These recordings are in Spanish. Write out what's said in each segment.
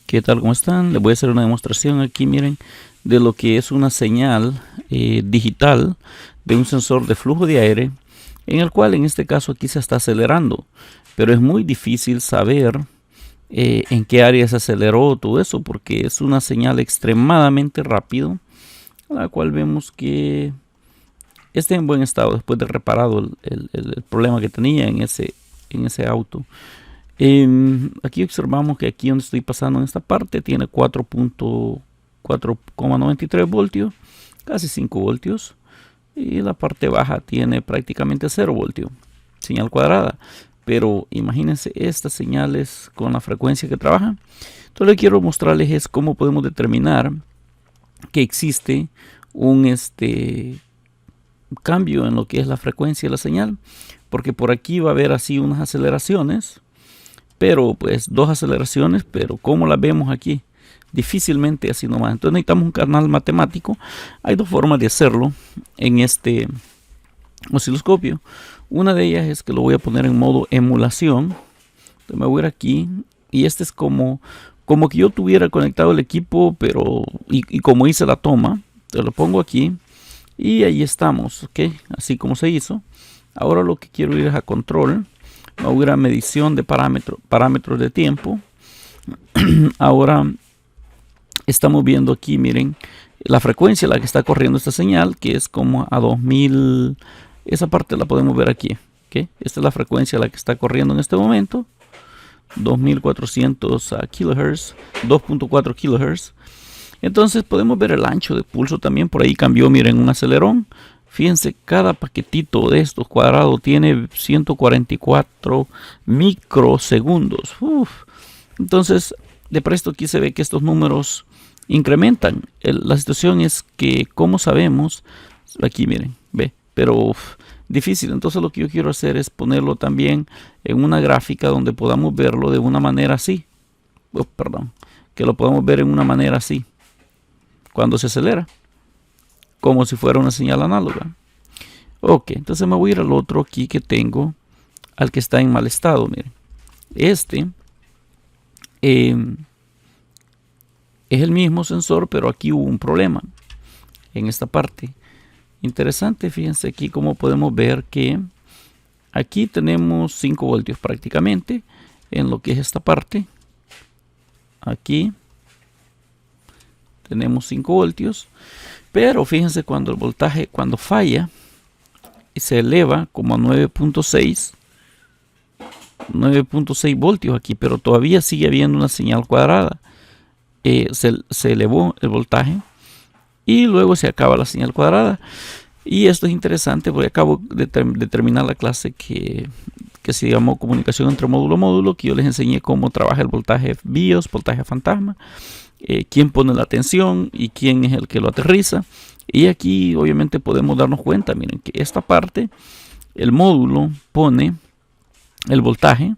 ¿Qué tal? ¿Cómo están? Les voy a hacer una demostración aquí, miren, de lo que es una señal digital de un sensor de flujo de aire, en el cual en este caso aquí se está acelerando, pero es muy difícil saber en qué área se aceleró todo eso, porque es una señal extremadamente rápido, la cual vemos que está en buen estado después de reparado el problema que tenía en ese auto. Aquí observamos que aquí donde estoy pasando en esta parte tiene 4.93 voltios, casi 5 voltios, y la parte baja tiene prácticamente 0 voltios, señal cuadrada. Pero imagínense estas señales con la frecuencia que trabajan. Entonces lo que quiero mostrarles es cómo podemos determinar que existe un cambio en lo que es la frecuencia de la señal, porque por aquí va a haber así unas aceleraciones, pero pues dos aceleraciones, pero como las vemos aquí, difícilmente así nomás. Entonces necesitamos un canal matemático. Hay dos formas de hacerlo en este osciloscopio. Una de ellas es que lo voy a poner en modo emulación. Entonces me voy a ir aquí y este es como que yo tuviera conectado el equipo, pero y como hice la toma. Te lo pongo aquí y ahí estamos, ok, así como se hizo. Ahora lo que quiero ir es a control. Voy a ir a medición de parámetros de tiempo. Ahora estamos viendo aquí, miren, la frecuencia a la que está corriendo esta señal, que es como a 2000. Esa parte la podemos ver aquí, ¿okay? Esta es la frecuencia a la que está corriendo en este momento, 2400 kHz, 2.4 kHz. Entonces podemos ver el ancho de pulso también. Por ahí cambió, miren, un acelerón. Fíjense, cada paquetito de estos cuadrados tiene 144 microsegundos. Entonces, de presto aquí se ve que estos números incrementan. La situación es que, como sabemos, aquí miren, ve, pero difícil. Entonces lo que yo quiero hacer es ponerlo también en una gráfica donde podamos verlo de una manera así. Perdón, que lo podamos ver en una manera así, cuando se acelera, como si fuera una señal análoga. Ok, entonces me voy a ir al otro aquí que tengo, al que está en mal estado. Miren, este es el mismo sensor, pero aquí hubo un problema en esta parte. Interesante, fíjense aquí como podemos ver que aquí tenemos 5 voltios prácticamente en lo que es esta parte. Aquí tenemos 5 voltios, pero fíjense cuando el voltaje, cuando falla, se eleva como a 9.6 voltios aquí, pero todavía sigue habiendo una señal cuadrada. Se elevó el voltaje y luego se acaba la señal cuadrada. Y esto es interesante porque acabo de terminar la clase que se llamó comunicación entre módulo a módulo, que yo les enseñé cómo trabaja el voltaje BIOS, voltaje fantasma, quién pone la tensión y quién es el que lo aterriza. Y aquí obviamente podemos darnos cuenta, miren, que esta parte, el módulo pone el voltaje,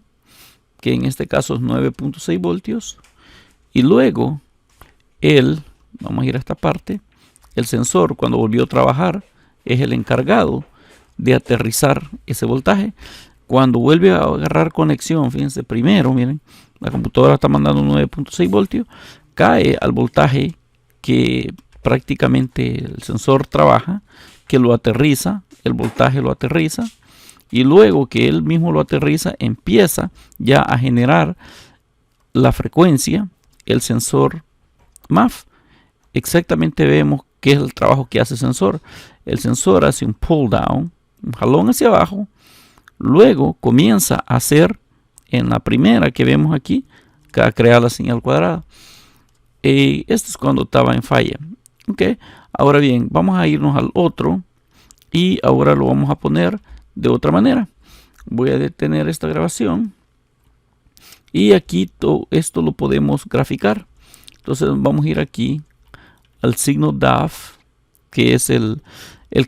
que en este caso es 9.6 voltios, y luego vamos a ir a esta parte, el sensor cuando volvió a trabajar es el encargado de aterrizar ese voltaje. Cuando vuelve a agarrar conexión, fíjense, primero, miren, la computadora está mandando 9.6 voltios, cae al voltaje que prácticamente el sensor trabaja, que lo aterriza, el voltaje lo aterriza, y luego que él mismo lo aterriza, empieza ya a generar la frecuencia, el sensor MAF. Exactamente vemos qué es el trabajo que hace el sensor. El sensor hace un pull down, un jalón hacia abajo, luego comienza a hacer en la primera que vemos aquí, a crear la señal cuadrada. Esto es cuando estaba en falla. Okay. Ahora bien, vamos a irnos al otro y ahora lo vamos a poner de otra manera. Voy a detener esta grabación y aquí todo esto lo podemos graficar. Entonces vamos a ir aquí al signo DAF, que es el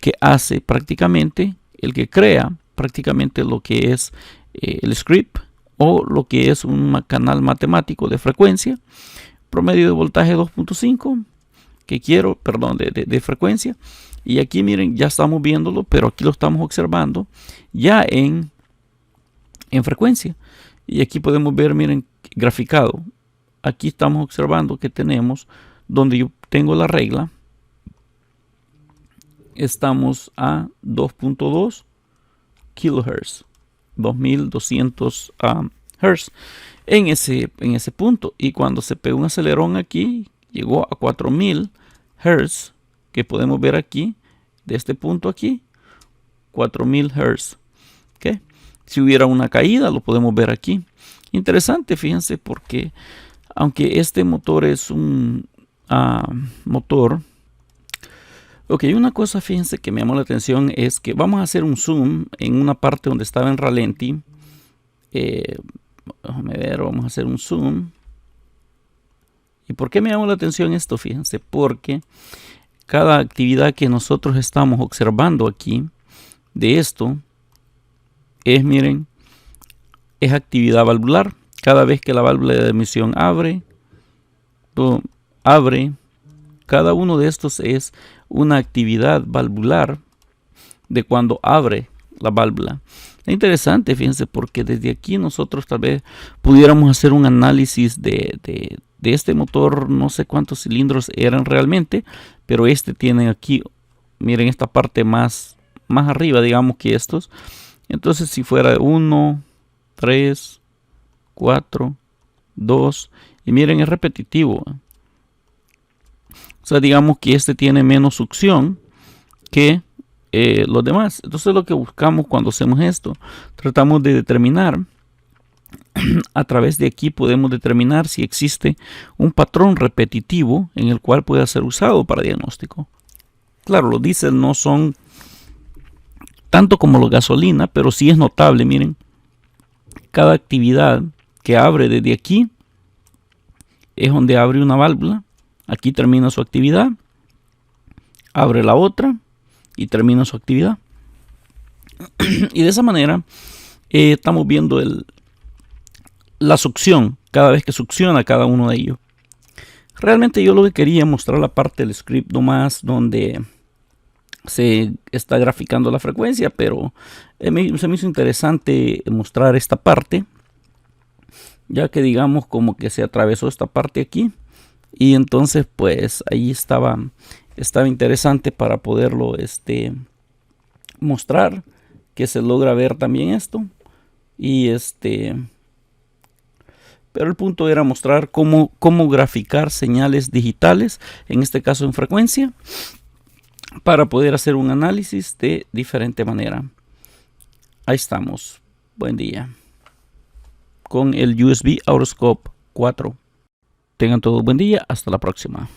que hace prácticamente, el que crea prácticamente lo que es el script o lo que es un canal matemático de frecuencia, promedio de voltaje 2.5 que quiero, perdón, de frecuencia. Y aquí miren, ya estamos viéndolo, pero aquí lo estamos observando ya en frecuencia. Y aquí podemos ver, miren, graficado aquí estamos observando que tenemos, donde yo tengo la regla, estamos a 2.2 kilohertz, 2200 hertz en ese punto. Y cuando se pegó un acelerón aquí, llegó a 4000 hertz, que podemos ver aquí, de este punto aquí, 4000 hertz. ¿Okay? Si hubiera una caída, lo podemos ver aquí. Interesante, fíjense, porque aunque este motor es un motor. Ok, una cosa, fíjense, que me llamó la atención es que vamos a hacer un zoom en una parte donde estaba en ralenti. Déjame ver, vamos a hacer un zoom. ¿Y por qué me llamó la atención esto? Fíjense, porque cada actividad que nosotros estamos observando aquí de esto es, miren, es actividad valvular. Cada vez que la válvula de emisión abre, cada uno de estos es una actividad valvular de cuando abre la válvula. Es interesante, fíjense, porque desde aquí nosotros tal vez pudiéramos hacer un análisis de este motor. No sé cuántos cilindros eran realmente, pero este tiene aquí, miren, esta parte más arriba, digamos, que estos. Entonces, si fuera 1, 3, 4, 2, y miren, es repetitivo. O sea, digamos que este tiene menos succión que los demás. Entonces, lo que buscamos cuando hacemos esto, tratamos de determinar, a través de aquí podemos determinar si existe un patrón repetitivo en el cual pueda ser usado para diagnóstico. Claro, los diésel no son tanto como los gasolina, pero sí es notable, miren, cada actividad que abre desde aquí es donde abre una válvula. Aquí termina su actividad, abre la otra y termina su actividad. Y de esa manera estamos viendo la succión, cada vez que succiona cada uno de ellos. Realmente yo lo que quería mostrar la parte del script nomás donde se está graficando la frecuencia, pero se me hizo interesante mostrar esta parte, ya que digamos como que se atravesó esta parte aquí. Y entonces pues ahí estaba interesante para poderlo mostrar, que se logra ver también esto. Y pero el punto era mostrar cómo graficar señales digitales, en este caso en frecuencia, para poder hacer un análisis de diferente manera. Ahí estamos. Buen día. Con el USB Autoscope 4. Tengan todo buen día. Hasta la próxima.